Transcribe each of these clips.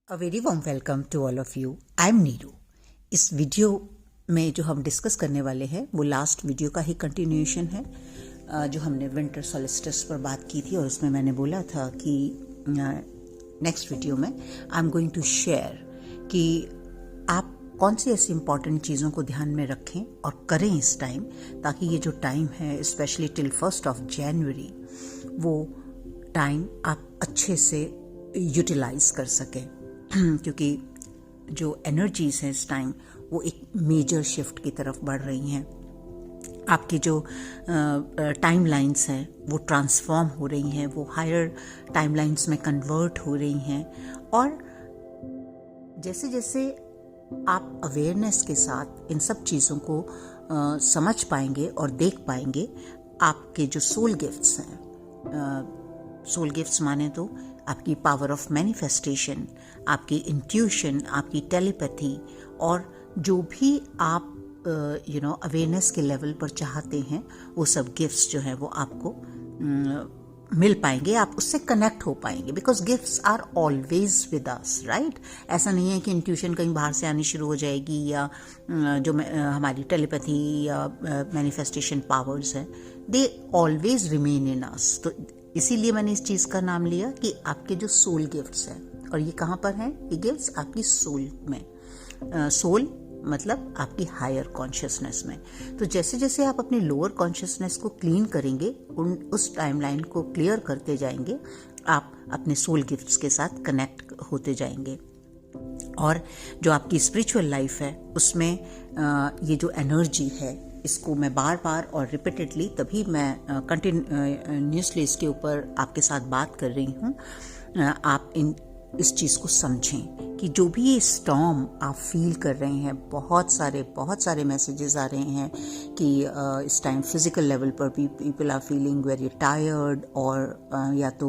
A very warm welcome to all of you. I am Neeru. इस video में जो हम डिस्कस करने वाले हैं वो लास्ट वीडियो का ही कंटिन्यूएशन है, जो हमने विंटर सोलिस्टिस पर बात की थी और उसमें मैंने बोला था कि नेक्स्ट वीडियो में I am going to share कि आप कौन सी ऐसी इंपॉर्टेंट चीज़ों को ध्यान में रखें और करें इस टाइम, ताकि ये जो टाइम है स्पेशली टिल 1 जनवरी वो टाइम आप अच्छे से यूटिलाइज कर सकें। क्योंकि जो एनर्जीज हैं इस टाइम वो एक मेजर शिफ्ट की तरफ बढ़ रही हैं। आपकी जो टाइम लाइन्स हैं वो ट्रांसफॉर्म हो रही हैं, वो हायर टाइम लाइन्स में कन्वर्ट हो रही हैं। और जैसे जैसे आप अवेयरनेस के साथ इन सब चीज़ों को समझ पाएंगे और देख पाएंगे, आपके जो सोल गिफ्ट्स हैं, सोल गिफ्ट्स माने तो आपकी पावर ऑफ मैनिफेस्टेशन, आपकी इंट्यूशन, आपकी टेलीपैथी और जो भी आप अवेयरनेस के लेवल पर चाहते हैं वो सब गिफ्ट्स जो है वो आपको मिल पाएंगे, आप उससे कनेक्ट हो पाएंगे। Because gifts are always with us, right. ऐसा नहीं है कि इंट्यूशन कहीं बाहर से आनी शुरू हो जाएगी या जो हमारी टेलीपैथी या मैनिफेस्टेशन पावर्स हैं, दे ऑलवेज रिमेन इन अस। तो इसीलिए मैंने इस चीज़ का नाम लिया कि आपके जो सोल गिफ्ट्स हैं, और ये कहाँ पर हैं ये गिफ्ट्स? आपकी सोल में। सोल मतलब आपकी हायर कॉन्शियसनेस में। तो जैसे जैसे आप अपने लोअर कॉन्शियसनेस को क्लीन करेंगे, उस टाइमलाइन को क्लियर करते जाएंगे, आप अपने सोल गिफ्ट्स के साथ कनेक्ट होते जाएंगे। और जो आपकी स्पिरिचुअल लाइफ है उसमें ये जो एनर्जी है, इसको मैं बार बार और रिपीटेडली, तभी मैं कंटिन्यूसली इसके ऊपर आपके साथ बात कर रही हूँ। आप इस चीज़ को समझें कि जो भी ये स्टॉर्म आप फील कर रहे हैं, बहुत सारे मैसेजेस आ रहे हैं कि इस टाइम फिजिकल लेवल पर भी people are feeling very tired, और या तो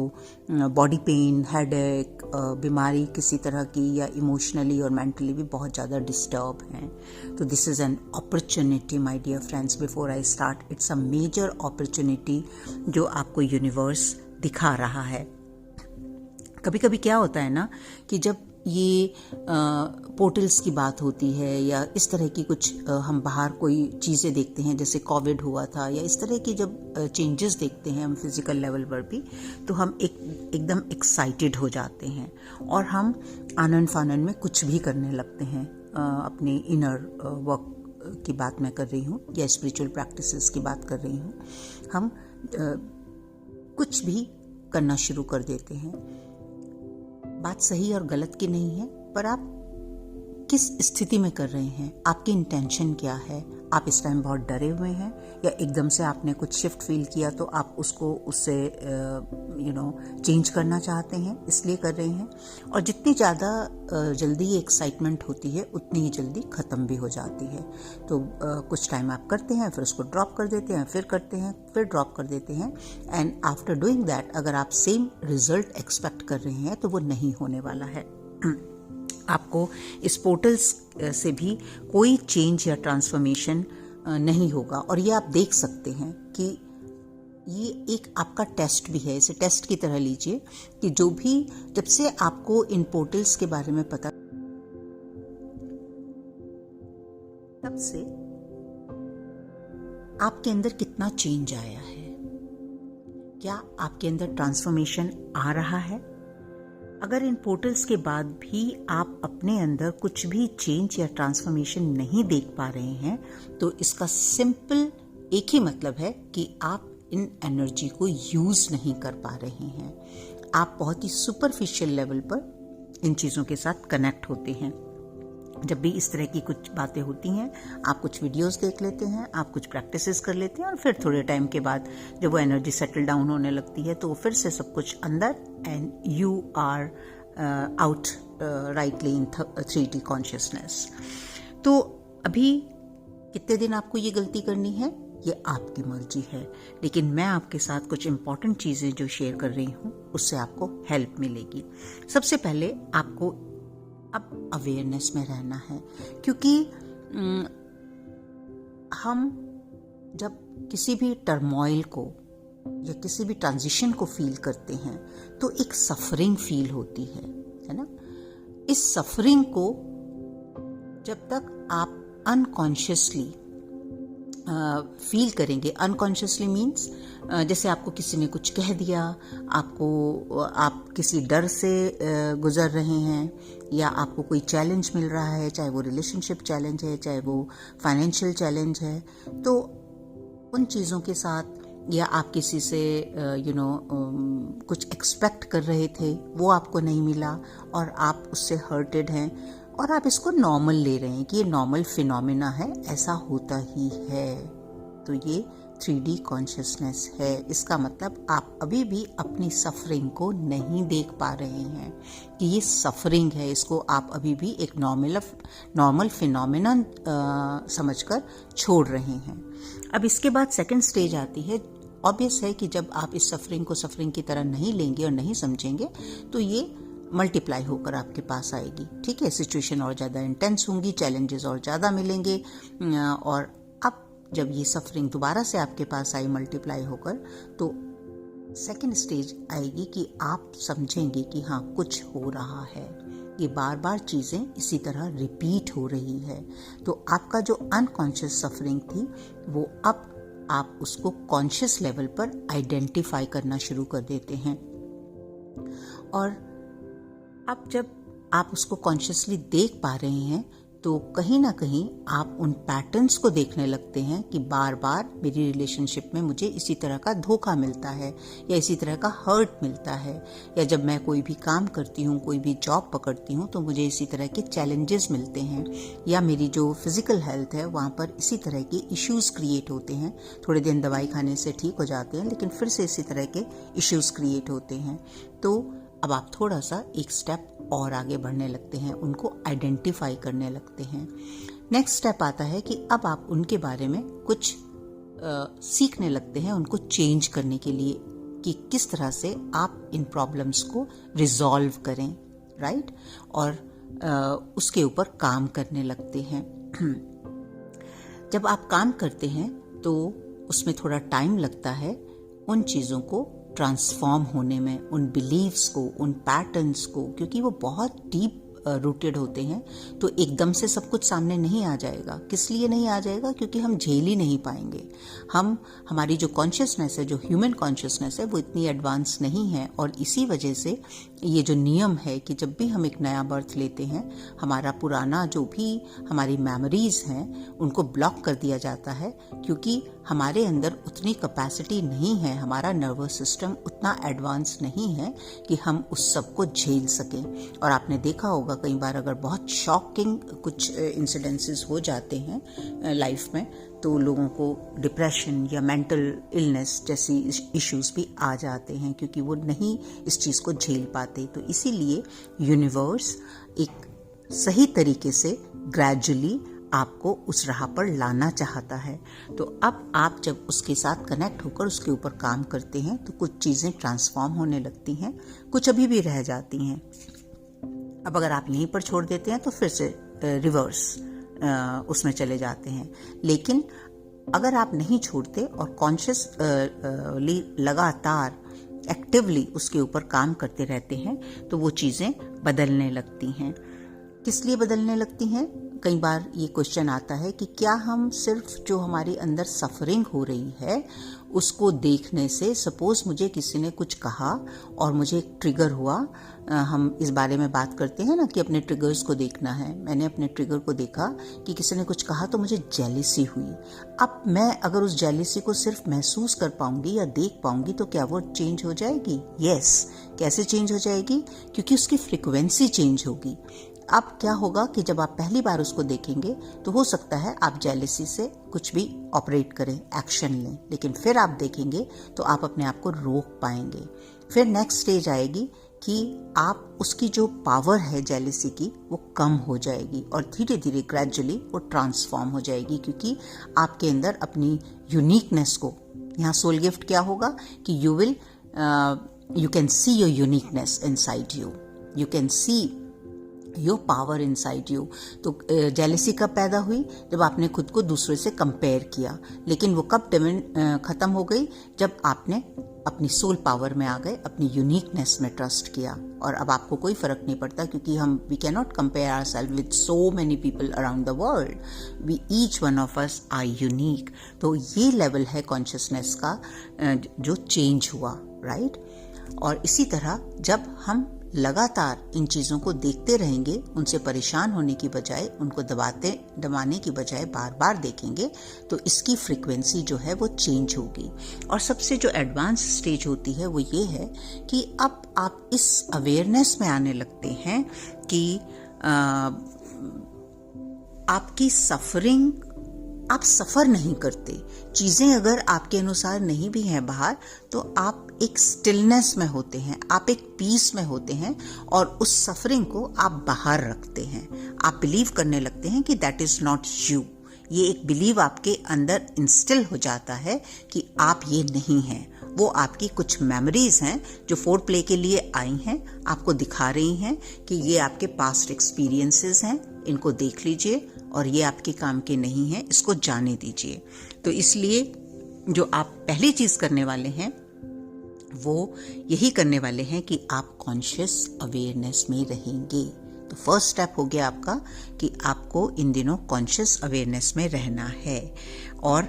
बॉडी पेन, हेडेक, बीमारी किसी तरह की, या इमोशनली और मेंटली भी बहुत ज़्यादा डिस्टर्ब हैं। तो this is an opportunity my dear friends, before I start, it's a major opportunity जो आपको यूनिवर्स दिखा रहा है। कभी कभी क्या होता है ना कि जब ये पोर्टल्स की बात होती है या इस तरह की कुछ हम बाहर कोई चीज़ें देखते हैं, जैसे कोविड हुआ था, या इस तरह की जब चेंजेस देखते हैं हम फिजिकल लेवल पर भी, तो हम एकदम एक्साइटेड हो जाते हैं और हम आनन फानन में कुछ भी करने लगते हैं। अपने इनर वर्क की बात मैं कर रही हूँ या स्पिरिचुअल प्रैक्टिसेस की बात कर रही हूँ। हम कुछ भी करना शुरू कर देते हैं। बात सही और गलत की नहीं है, पर आप किस स्थिति में कर रहे हैं, आपकी इंटेंशन क्या है। आप इस टाइम बहुत डरे हुए हैं या एकदम से आपने कुछ शिफ्ट फील किया तो आप उससे चेंज करना चाहते हैं, इसलिए कर रहे हैं। और जितनी ज़्यादा जल्दी ये एक्साइटमेंट होती है उतनी ही जल्दी ख़त्म भी हो जाती है। तो कुछ टाइम आप करते हैं, फिर उसको ड्रॉप कर देते हैं, फिर करते हैं, फिर ड्रॉप कर देते हैं। एंड आफ्टर डूइंग दैट, अगर आप सेम रिजल्ट एक्सपेक्ट कर रहे हैं तो वो नहीं होने वाला है। आपको इस पोर्टल्स से भी कोई चेंज या ट्रांसफॉर्मेशन नहीं होगा। और ये आप देख सकते हैं कि ये एक आपका टेस्ट भी है। इसे टेस्ट की तरह लीजिए कि जो भी, जब से आपको इन पोर्टल्स के बारे में पता, तब से आपके अंदर कितना चेंज आया है, क्या आपके अंदर ट्रांसफॉर्मेशन आ रहा है। अगर इन पोर्टल्स के बाद भी आप अपने अंदर कुछ भी चेंज या ट्रांसफॉर्मेशन नहीं देख पा रहे हैं, तो इसका सिंपल एक ही मतलब है कि आप इन एनर्जी को यूज नहीं कर पा रहे हैं। आप बहुत ही सुपरफिशियल लेवल पर इन चीज़ों के साथ कनेक्ट होते हैं। जब भी इस तरह की कुछ बातें होती हैं, आप कुछ वीडियोस देख लेते हैं, आप कुछ प्रैक्टिसेस कर लेते हैं, और फिर थोड़े टाइम के बाद जब वो एनर्जी सेटल डाउन होने लगती है तो फिर से सब कुछ अंदर, and you are out rightly in 3D consciousness. तो अभी कितने दिन आपको ये गलती करनी है ये आपकी मर्जी है, लेकिन मैं आपके साथ कुछ इंपॉर्टेंट चीज़ें जो शेयर कर रही हूँ उससे आपको हेल्प मिलेगी। सबसे पहले आपको अब अवेयरनेस में रहना है, क्योंकि हम जब किसी भी टर्मोइल को या किसी भी ट्रांजिशन को फील करते हैं तो एक सफरिंग फील होती है ना। इस सफरिंग को जब तक आप अनकॉन्शियसली फील करेंगे, अनकॉन्शियसली मीन्स जैसे आपको किसी ने कुछ कह दिया, आप किसी डर से गुजर रहे हैं, या आपको कोई चैलेंज मिल रहा है, चाहे वो रिलेशनशिप चैलेंज है, चाहे वो फाइनेंशियल चैलेंज है, तो उन चीज़ों के साथ, या आप किसी से कुछ एक्सपेक्ट कर रहे थे, वो आपको नहीं मिला और आप उससे हर्टेड हैं, और आप इसको नॉर्मल ले रहे हैं कि ये नॉर्मल फिनोमेना है, ऐसा होता ही है। तो ये 3D कॉन्शियसनेस है। इसका मतलब आप अभी भी अपनी सफरिंग को नहीं देख पा रहे हैं कि ये सफरिंग है, इसको आप अभी भी एक नॉर्मल फिनोमेना समझकर छोड़ रहे हैं। अब इसके बाद सेकंड स्टेज आती है। ऑब्वियस है कि जब आप इस सफरिंग को सफरिंग की तरह नहीं लेंगे और नहीं समझेंगे तो ये मल्टीप्लाई होकर आपके पास आएगी। ठीक है, सिचुएशन और ज़्यादा इंटेंस होंगी, चैलेंजेस और ज़्यादा मिलेंगे, और अब जब ये सफरिंग दोबारा से आपके पास आई मल्टीप्लाई होकर, तो सेकंड स्टेज आएगी कि आप समझेंगे कि हाँ, कुछ हो रहा है, ये बार बार चीज़ें इसी तरह रिपीट हो रही है। तो आपका जो अनकॉन्शियस सफरिंग थी, वो अब आप उसको कॉन्शियस लेवल पर आइडेंटिफाई करना शुरू कर देते हैं, और अब जब आप उसको कॉन्शियसली देख पा रहे हैं तो कहीं ना कहीं आप उन पैटर्न्स को देखने लगते हैं कि बार बार मेरी रिलेशनशिप में मुझे इसी तरह का धोखा मिलता है, या इसी तरह का हर्ट मिलता है, या जब मैं कोई भी काम करती हूँ, कोई भी जॉब पकड़ती हूँ, तो मुझे इसी तरह के चैलेंजेस मिलते हैं, या मेरी जो फिजिकल हेल्थ है वहाँ पर इसी तरह के इश्यूज क्रिएट होते हैं। थोड़े दिन दवाई खाने से ठीक हो जाते हैं, लेकिन फिर से इसी तरह के इश्यूज क्रिएट होते हैं। तो अब आप थोड़ा सा एक स्टेप और आगे बढ़ने लगते हैं, उनको आइडेंटिफाई करने लगते हैं। नेक्स्ट स्टेप आता है कि अब आप उनके बारे में कुछ सीखने लगते हैं, उनको चेंज करने के लिए कि किस तरह से आप इन प्रॉब्लम्स को रिजॉल्व करें, राइट, और उसके ऊपर काम करने लगते हैं। जब आप काम करते हैं तो उसमें थोड़ा टाइम लगता है उन चीज़ों को ट्रांसफॉर्म होने में, उन बिलीव्स को, उन पैटर्न्स को, क्योंकि वो बहुत डीप रूटेड होते हैं, तो एकदम से सब कुछ सामने नहीं आ जाएगा। किस लिए नहीं आ जाएगा? क्योंकि हम झेल ही नहीं पाएंगे। हमारी जो कॉन्शियसनेस है, जो ह्यूमन कॉन्शियसनेस है, वो इतनी एडवांस नहीं है, और इसी वजह से ये जो नियम है कि जब भी हम एक नया बर्थ लेते हैं, हमारा पुराना जो भी हमारी मेमोरीज हैं उनको ब्लॉक कर दिया जाता है, क्योंकि हमारे अंदर उतनी कैपेसिटी नहीं है, हमारा नर्वस सिस्टम उतना एडवांस नहीं है कि हम उस सब को झेल सकें। और आपने देखा होगा कई बार अगर बहुत शॉकिंग कुछ इंसिडेंसेस हो जाते हैं लाइफ में, तो लोगों को डिप्रेशन या मेंटल इलनेस जैसी इश्यूज भी आ जाते हैं, क्योंकि वो नहीं इस चीज़ को झेल पाते। तो इसीलिए यूनिवर्स एक सही तरीके से ग्रेजुअली आपको उस राह पर लाना चाहता है। तो अब आप जब उसके साथ कनेक्ट होकर उसके ऊपर काम करते हैं तो कुछ चीज़ें ट्रांसफॉर्म होने लगती हैं, कुछ अभी भी रह जाती हैं। अब अगर आप यहीं पर छोड़ देते हैं तो फिर से रिवर्स उसमें चले जाते हैं। लेकिन अगर आप नहीं छोड़ते और कॉन्शियसली लगातार एक्टिवली उसके ऊपर काम करते रहते हैं तो वो चीज़ें बदलने लगती हैं। किस लिए बदलने लगती हैं? कई बार ये क्वेश्चन आता है कि क्या हम सिर्फ जो हमारे अंदर सफरिंग हो रही है उसको देखने से, सपोज मुझे किसी ने कुछ कहा और मुझे एक ट्रिगर हुआ, हम इस बारे में बात करते हैं ना कि अपने ट्रिगर्स को देखना है। मैंने अपने ट्रिगर को देखा कि किसी ने कुछ कहा तो मुझे जेलिसी हुई। अब मैं अगर उस जेलिसी को सिर्फ महसूस कर पाऊंगी या देख पाऊंगी तो क्या वो चेंज हो जाएगी? यस। कैसे चेंज हो जाएगी? क्योंकि उसकी फ्रिक्वेंसी चेंज होगी। अब क्या होगा कि जब आप पहली बार उसको देखेंगे तो हो सकता है आप जेलिसी से कुछ भी ऑपरेट करें, एक्शन लें, लेकिन फिर आप देखेंगे तो आप अपने आप को रोक पाएंगे। फिर नेक्स्ट स्टेज आएगी कि आप उसकी जो पावर है जेलिसी की वो कम हो जाएगी और धीरे धीरे ग्रेजुअली वो ट्रांसफॉर्म हो जाएगी, क्योंकि आपके अंदर अपनी यूनिकनेस को, यहाँ सोल गिफ्ट क्या होगा कि you can see your uniqueness inside you, you can see your power inside you. तो जेलेसी कब पैदा हुई? जब आपने खुद को दूसरे से कंपेयर किया। लेकिन वो कब खत्म हो गई? जब आपने अपनी सोल पावर में आ गए, अपनी यूनिकनेस में ट्रस्ट किया। और अब आपको कोई फर्क नहीं पड़ता, क्योंकि we can not compare ourself with so many people around the world. We each one of us are unique. तो ये लेवल है कॉन्शियसनेस का जो चेंज हुआ, राइट। और इसी तरह जब हम लगातार इन चीज़ों को देखते रहेंगे, उनसे परेशान होने की बजाय, उनको दबाने की बजाय बार बार देखेंगे, तो इसकी फ्रीक्वेंसी जो है वो चेंज होगी। और सबसे जो एडवांस स्टेज होती है वो ये है कि अब आप इस अवेयरनेस में आने लगते हैं कि आपकी सफरिंग, आप सफ़र नहीं करते। चीज़ें अगर आपके अनुसार नहीं भी हैं बाहर, तो आप एक स्टिलनेस में होते हैं, आप एक पीस में होते हैं, और उस सफरिंग को आप बाहर रखते हैं। आप बिलीव करने लगते हैं कि दैट इज़ नॉट यू। ये एक बिलीव आपके अंदर इंस्टिल हो जाता है कि आप ये नहीं हैं। वो आपकी कुछ मेमोरीज हैं जो फोर्थ प्ले के लिए आई हैं, आपको दिखा रही हैं कि ये आपके पास्ट एक्सपीरियंसेस हैं, इनको देख लीजिए और ये आपके काम के नहीं हैं, इसको जाने दीजिए। तो इसलिए जो आप पहली चीज करने वाले हैं वो यही करने वाले हैं कि आप कॉन्शियस अवेयरनेस में रहेंगे। तो फर्स्ट स्टेप हो गया आपका कि आपको इन दिनों कॉन्शियस अवेयरनेस में रहना है। और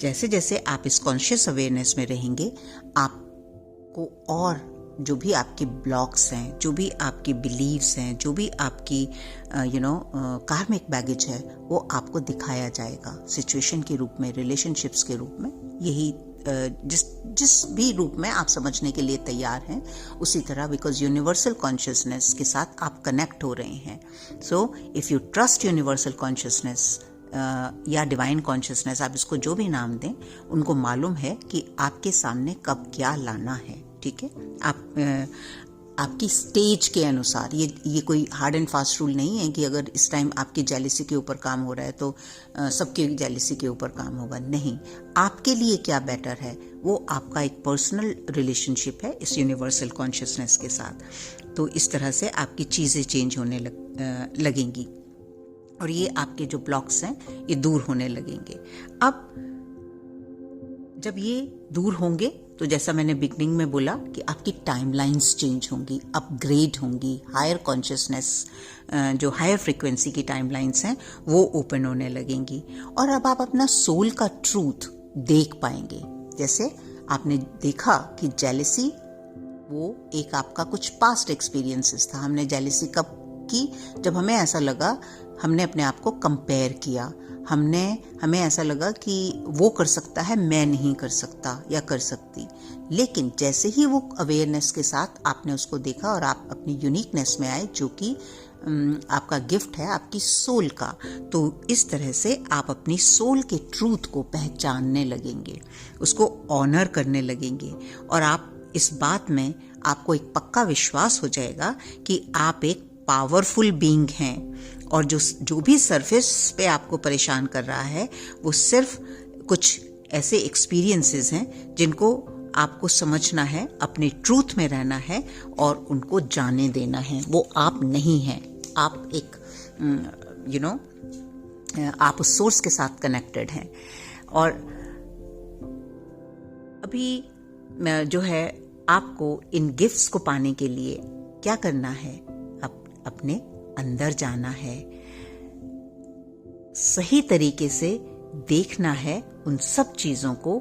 जैसे जैसे आप इस कॉन्शियस अवेयरनेस में रहेंगे, आपको और जो भी आपके ब्लॉक्स हैं, जो भी आपके बिलीव्स हैं, जो भी आपकी कार्मिक बैगेज है, वो आपको दिखाया जाएगा सिचुएशन के रूप में, रिलेशनशिप्स के रूप में। यही जिस भी रूप में आप समझने के लिए तैयार हैं, उसी तरह, बिकॉज यूनिवर्सल कॉन्शियसनेस के साथ आप कनेक्ट हो रहे हैं। So if you trust universal consciousness या डिवाइन कॉन्शियसनेस, आप इसको जो भी नाम दें, उनको मालूम है कि आपके सामने कब क्या लाना है। ठीक है, आपकी स्टेज के अनुसार, ये कोई हार्ड एंड फास्ट रूल नहीं है कि अगर इस टाइम आपकी जेलिसी के ऊपर काम हो रहा है तो सबके जेलिसी के ऊपर काम होगा। नहीं, आपके लिए क्या बेटर है वो आपका एक पर्सनल रिलेशनशिप है इस यूनिवर्सल कॉन्शियसनेस के साथ। तो इस तरह से आपकी चीज़ें चेंज होने लगेंगी और ये आपके जो ब्लॉक्स हैं ये दूर होने लगेंगे। अब जब ये दूर होंगे तो जैसा मैंने बिगनिंग में बोला कि आपकी टाइमलाइंस चेंज होंगी, अपग्रेड होंगी, हायर कॉन्शियसनेस, जो हायर फ्रीक्वेंसी की टाइमलाइंस हैं वो ओपन होने लगेंगी। और अब आप अपना सोल का ट्रूथ देख पाएंगे। जैसे आपने देखा कि जेलेसी वो एक आपका कुछ पास्ट एक्सपीरियंसेस था। हमने जेलेसी कब की? जब हमें ऐसा लगा, हमने अपने आप को कंपेयर किया, हमें ऐसा लगा कि वो कर सकता है, मैं नहीं कर सकता या कर सकती। लेकिन जैसे ही वो अवेयरनेस के साथ आपने उसको देखा और आप अपनी यूनिकनेस में आए, जो कि आपका गिफ्ट है आपकी सोल का, तो इस तरह से आप अपनी सोल के ट्रूथ को पहचानने लगेंगे, उसको ऑनर करने लगेंगे। और आप इस बात में, आपको एक पक्का विश्वास हो जाएगा कि आप एक पावरफुल बीइंग हैं और जो भी सरफेस पे आपको परेशान कर रहा है वो सिर्फ कुछ ऐसे एक्सपीरियंसेस हैं जिनको आपको समझना है, अपने ट्रूथ में रहना है और उनको जाने देना है। वो आप नहीं हैं, आप एक आप उस सोर्स के साथ कनेक्टेड हैं। और अभी जो है आपको इन गिफ्ट्स को पाने के लिए क्या करना है? अपने अंदर जाना है, सही तरीके से देखना है उन सब चीजों को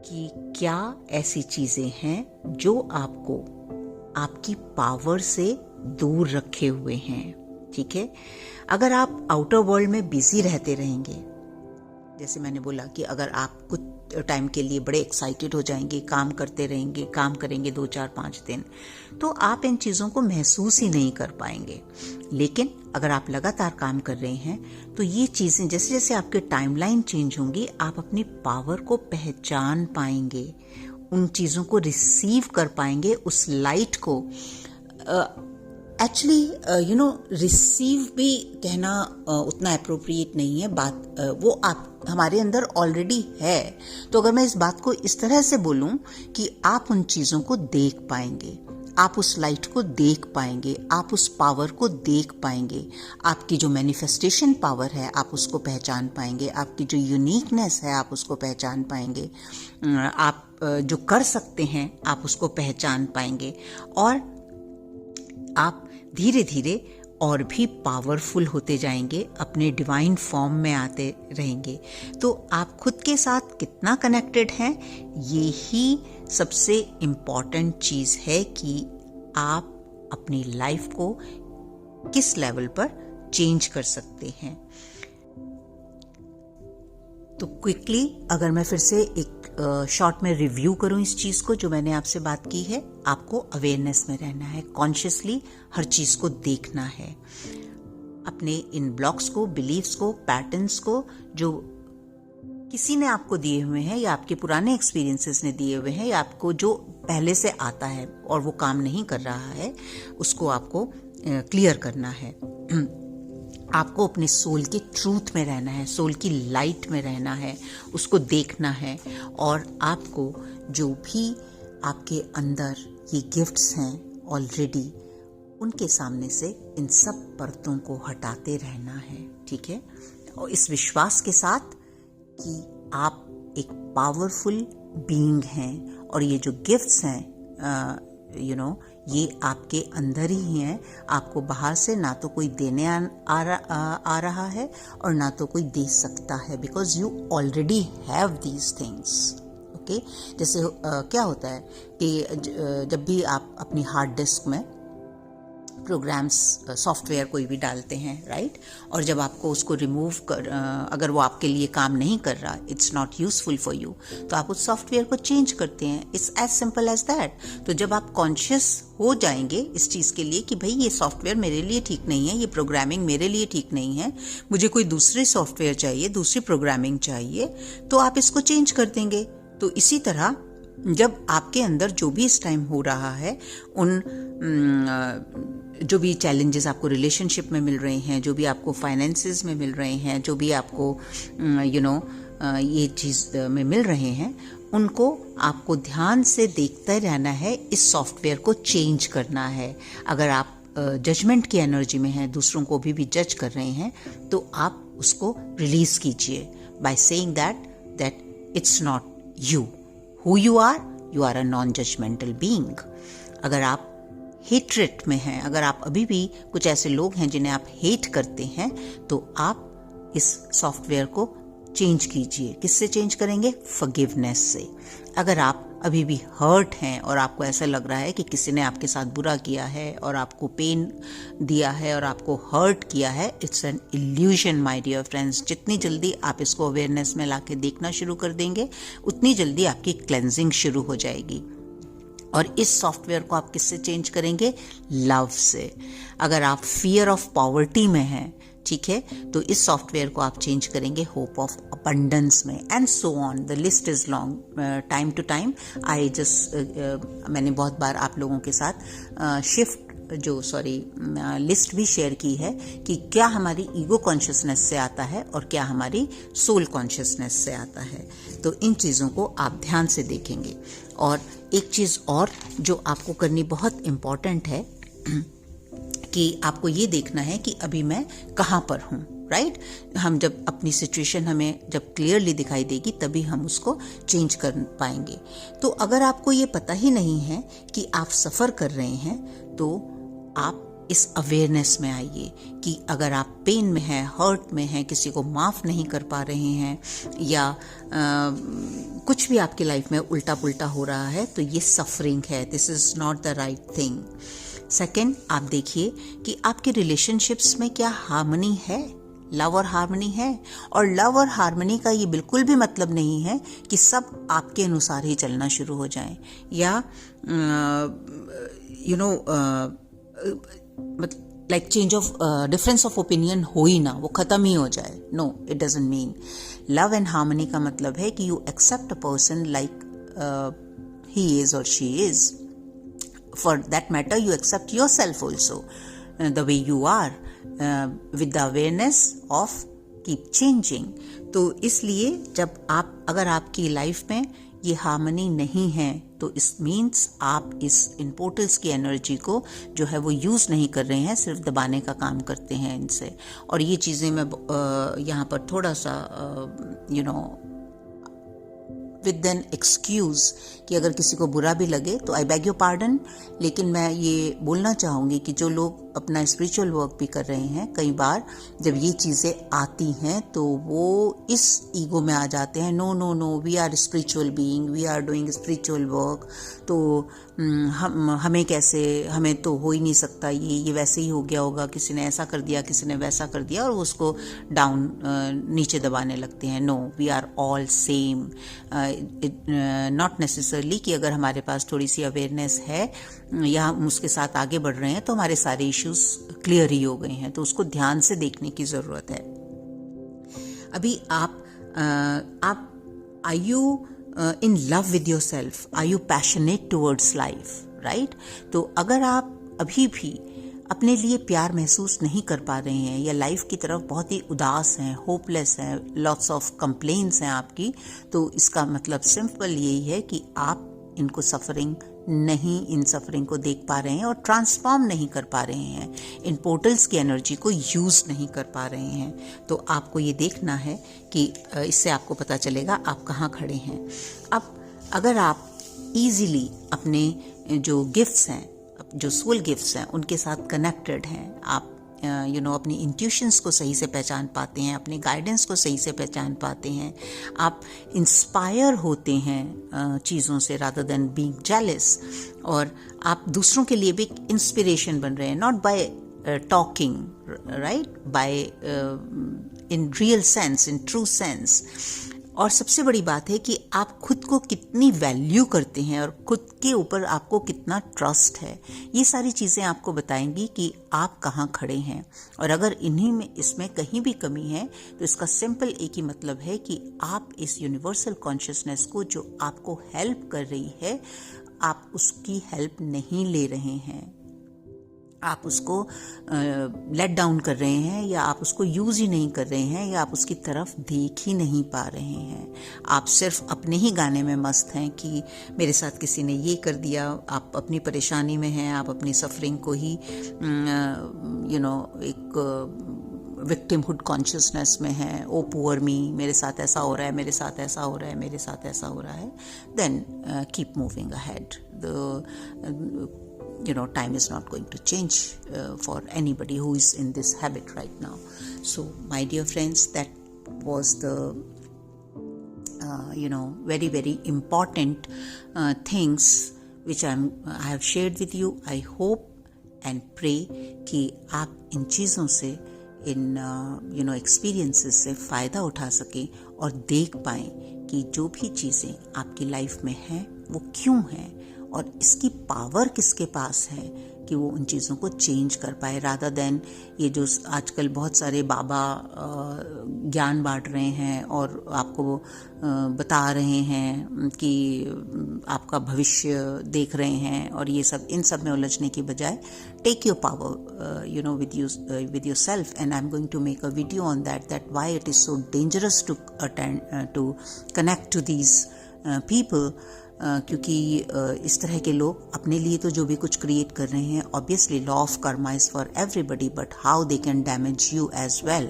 कि क्या ऐसी चीजें हैं जो आपको आपकी पावर से दूर रखे हुए हैं। ठीक है, अगर आप आउटर वर्ल्ड में बिजी रहते रहेंगे, जैसे मैंने बोला कि अगर आप कुछ टाइम के लिए बड़े एक्साइटेड हो जाएंगे, काम करते रहेंगे, काम करेंगे 2, 4, 5 दिन, तो आप इन चीज़ों को महसूस ही नहीं कर पाएंगे। लेकिन अगर आप लगातार काम कर रहे हैं तो ये चीज़ें, जैसे जैसे आपके टाइमलाइन चेंज होंगी, आप अपनी पावर को पहचान पाएंगे, उन चीज़ों को रिसीव कर पाएंगे, उस लाइट को। एक्चुअली रिसीव भी कहना उतना अप्रोप्रिएट नहीं है बात, वो आप हमारे अंदर ऑलरेडी है। तो अगर मैं इस बात को इस तरह से बोलूं कि आप उन चीज़ों को देख पाएंगे, आप उस लाइट को देख पाएंगे, आप उस पावर को देख पाएंगे, आपकी जो मैनिफेस्टेशन पावर है आप उसको पहचान पाएंगे, आपकी जो यूनिकनेस है आप उसको पहचान पाएंगे, आप जो कर सकते हैं आप उसको पहचान पाएंगे, और आप धीरे धीरे और भी पावरफुल होते जाएंगे, अपने डिवाइन फॉर्म में आते रहेंगे। तो आप खुद के साथ कितना कनेक्टेड हैं, ये ही सबसे इम्पॉर्टेंट चीज़ है कि आप अपनी लाइफ को किस लेवल पर चेंज कर सकते हैं। तो क्विकली अगर मैं फिर से एक शॉर्ट में रिव्यू करूं इस चीज को जो मैंने आपसे बात की है, आपको अवेयरनेस में रहना है, कॉन्शियसली हर चीज को देखना है, अपने इन ब्लॉक्स को, बिलीव्स को, पैटर्न्स को जो किसी ने आपको दिए हुए हैं या आपके पुराने एक्सपीरियंसेस ने दिए हुए हैं या आपको जो पहले से आता है और वो काम नहीं कर रहा है, उसको आपको क्लियर करना है। आपको अपने सोल के ट्रूथ में रहना है, सोल की लाइट में रहना है, उसको देखना है, और आपको जो भी आपके अंदर ये गिफ्ट्स हैं ऑलरेडी, उनके सामने से इन सब परतों को हटाते रहना है, ठीक है। और इस विश्वास के साथ कि आप एक पावरफुल बीइंग हैं और ये जो गिफ्ट्स हैं ये आपके अंदर ही हैं, आपको बाहर से ना तो कोई देने आ रहा है और ना तो कोई दे सकता है, because you already have these things. Okay, जैसे क्या होता है कि जब भी आप अपनी हार्ड डिस्क में प्रोग्राम्स, सॉफ्टवेयर कोई भी डालते हैं, राइट, और जब आपको उसको रिमूव कर अगर वो आपके लिए काम नहीं कर रहा, it's not useful for you, तो आप उस सॉफ्टवेयर को चेंज करते हैं। It's as simple as that. तो जब आप कॉन्शियस हो जाएंगे इस चीज़ के लिए कि भाई ये सॉफ्टवेयर मेरे लिए ठीक नहीं है, ये प्रोग्रामिंग मेरे लिए ठीक नहीं है, मुझे कोई दूसरी सॉफ्टवेयर चाहिए, दूसरी प्रोग्रामिंग चाहिए, तो आप इसको चेंज कर देंगे। तो इसी तरह जब आपके अंदर जो भी इस टाइम हो रहा है, उन जो भी चैलेंजेस आपको रिलेशनशिप में मिल रहे हैं, जो भी आपको फाइनेंसेस में मिल रहे हैं, जो भी आपको ये चीज़ में मिल रहे हैं, उनको आपको ध्यान से देखते रहना है, इस सॉफ्टवेयर को चेंज करना है। अगर आप जजमेंट की एनर्जी में हैं, दूसरों को भी जज कर रहे हैं, तो आप उसको रिलीज कीजिए by saying that it's not you, who you are a non judgmental being. अगर आप हेट्रेट में हैं, अगर आप अभी भी कुछ ऐसे लोग हैं जिन्हें आप हेट करते हैं, तो आप इस सॉफ्टवेयर को चेंज कीजिए। किससे चेंज करेंगे? फॉरगिवनेस से। अगर आप अभी भी हर्ट हैं और आपको ऐसा लग रहा है कि किसी ने आपके साथ बुरा किया है और आपको पेन दिया है और आपको हर्ट किया है, it's an illusion my dear friends. जितनी जल्दी आप इसको अवेयरनेस में लाके देखना शुरू कर देंगे, उतनी जल्दी आपकी क्लेंजिंग शुरू हो जाएगी। और इस सॉफ्टवेयर को आप किससे चेंज करेंगे? लव से। अगर आप फियर ऑफ पॉवर्टी में हैं, ठीक है, तो इस सॉफ्टवेयर को आप चेंज करेंगे होप ऑफ अबंडेंस में, and so on, the list is long. Time to time मैंने बहुत बार आप लोगों के साथ लिस्ट भी शेयर की है कि क्या हमारी ईगो कॉन्शियसनेस से आता है और क्या हमारी सोल कॉन्शियसनेस से आता है। तो इन चीज़ों को आप ध्यान से देखेंगे। और एक चीज़ और जो आपको करनी बहुत इम्पॉर्टेंट है कि आपको ये देखना है कि अभी मैं कहाँ पर हूँ, राइट। हम जब अपनी सिचुएशन हमें जब क्लियरली दिखाई देगी, तभी हम उसको चेंज कर पाएंगे। तो अगर आपको ये पता ही नहीं है कि आप सफ़र कर रहे हैं, तो आप इस अवेयरनेस में आइए कि अगर आप पेन में हैं, हर्ट में हैं, किसी को माफ़ नहीं कर पा रहे हैं, या कुछ भी आपकी लाइफ में उल्टा पुल्टा हो रहा है, तो ये सफरिंग है। This is not the right thing. Second, आप देखिए कि आपके रिलेशनशिप्स में क्या हार्मनी है, लव और हार्मनी है। और लव और हार्मनी का ये बिल्कुल भी मतलब नहीं है कि सब आपके अनुसार ही चलना शुरू हो जाए, या like change of difference of opinion हो ही ना, वो खत्म ही हो जाए। No, it doesn't mean. Love and harmony का मतलब है कि you accept a person like he is और she is. For that matter, you accept yourself also, the way you are, with the awareness of keep changing. तो इसलिए अगर आपकी life में ये हार्मनी नहीं है तो इस मीन्स आप इन पोर्टल्स की एनर्जी को जो है वो यूज़ नहीं कर रहे हैं, सिर्फ दबाने का काम करते हैं इनसे। और ये चीज़ें मैं यहाँ पर थोड़ा सा विद एन एक्सक्यूज कि अगर किसी को बुरा भी लगे तो आई बेग योर पार्डन, लेकिन मैं ये बोलना चाहूँगी कि जो लोग अपना स्पिरिचुअल वर्क भी कर रहे हैं, कई बार जब ये चीज़ें आती हैं तो वो इस ईगो में आ जाते हैं, no no no we are spiritual being, we are doing spiritual work, तो हमें कैसे, हमें तो हो ही नहीं सकता, ये वैसे ही हो गया होगा, किसी ने ऐसा कर दिया, किसी ने वैसा कर दिया, और उसको डाउन नीचे दबाने लगते हैं। No, we are all same. Not necessarily कि अगर हमारे पास थोड़ी सी अवेयरनेस है या हम उसके साथ आगे बढ़ रहे हैं तो हमारे सारे इश्यूज क्लियर ही हो गए हैं, तो उसको ध्यान से देखने की ज़रूरत है। अभी आप are you in love with yourself, are you passionate towards life, right? तो अगर आप अभी भी अपने लिए प्यार महसूस नहीं कर पा रहे हैं या लाइफ की तरफ बहुत ही उदास हैं, होपलेस हैं, लॉट्स ऑफ कंप्लेंट्स हैं आपकी, तो इसका मतलब सिंपल यही है कि आप इनको इन सफरिंग को देख पा रहे हैं और ट्रांसफॉर्म नहीं कर पा रहे हैं, इन पोर्टल्स की एनर्जी को यूज़ नहीं कर पा रहे हैं। तो आपको ये देखना है कि इससे आपको पता चलेगा आप कहाँ खड़े हैं। अब अगर आप इजीली अपने जो गिफ्ट्स हैं, जो सोल गिफ्ट्स हैं, उनके साथ कनेक्टेड हैं, आप अपनी इंट्यूशंस को सही से पहचान पाते हैं, अपने गाइडेंस को सही से पहचान पाते हैं, आप इंस्पायर होते हैं चीज़ों से रादर देन बीइंग जेलस, और आप दूसरों के लिए भी एक इंस्पिरेशन बन रहे हैं, not by talking, right, by in real sense, in true sense. और सबसे बड़ी बात है कि आप खुद को कितनी वैल्यू करते हैं और खुद के ऊपर आपको कितना ट्रस्ट है। ये सारी चीज़ें आपको बताएंगी कि आप कहाँ खड़े हैं, और अगर इसमें कहीं भी कमी है तो इसका सिंपल एक ही मतलब है कि आप इस यूनिवर्सल कॉन्शियसनेस को जो आपको हेल्प कर रही है, आप उसकी हेल्प नहीं ले रहे हैं, आप उसको लेट डाउन कर रहे हैं, या आप उसको यूज़ ही नहीं कर रहे हैं, या आप उसकी तरफ देख ही नहीं पा रहे हैं। आप सिर्फ अपने ही गाने में मस्त हैं कि मेरे साथ किसी ने ये कर दिया। आप अपनी परेशानी में हैं, आप अपनी सफरिंग को ही एक विक्टिमहुड कॉन्शियसनेस में है, ओ पुअर मी, मेरे साथ ऐसा हो रहा है, मेरे साथ ऐसा हो रहा है, मेरे साथ ऐसा हो रहा है। Then keep moving ahead. Time is not going to change for anybody who is in this habit right now. So, my dear friends, that was the very, very important things which I have shared with you. I hope and pray कि आप इन चीज़ों से, इन experiences से फ़ायदा उठा सकें और देख पाएं कि जो भी चीज़ें आपकी लाइफ में हैं वो क्यों हैं, और इसकी पावर किसके पास है कि वो उन चीज़ों को चेंज कर पाए, रादर देन ये जो आजकल बहुत सारे बाबा ज्ञान बांट रहे हैं और आपको बता रहे हैं कि आपका भविष्य देख रहे हैं, और ये सब, इन सब में उलझने की बजाय take your power with yourself, and I'm going to make a video on that why it is so dangerous to connect to these people. क्योंकि इस तरह के लोग अपने लिए तो जो भी कुछ क्रिएट कर रहे हैं, obviously law of karma is for everybody, but how they can damage you as well.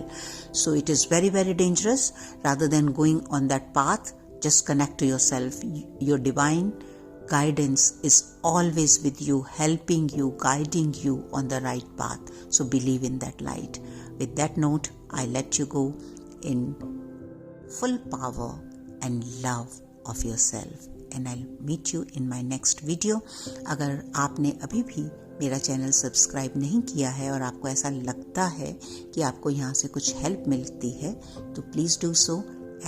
So it is very very dangerous. Rather than going on that path, just connect to yourself. Your divine guidance is always with you, helping you, guiding you on the right path. So believe in that light. With that note, I let you go in full power and love of yourself. And I'll meet you in my next video. अगर आपने अभी भी मेरा channel subscribe नहीं किया है और आपको ऐसा लगता है कि आपको यहाँ से कुछ हेल्प मिलती है, तो please do so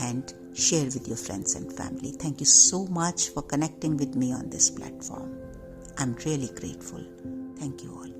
and share with your friends and family. Thank you so much for connecting with me on this platform. I'm really grateful. Thank you all.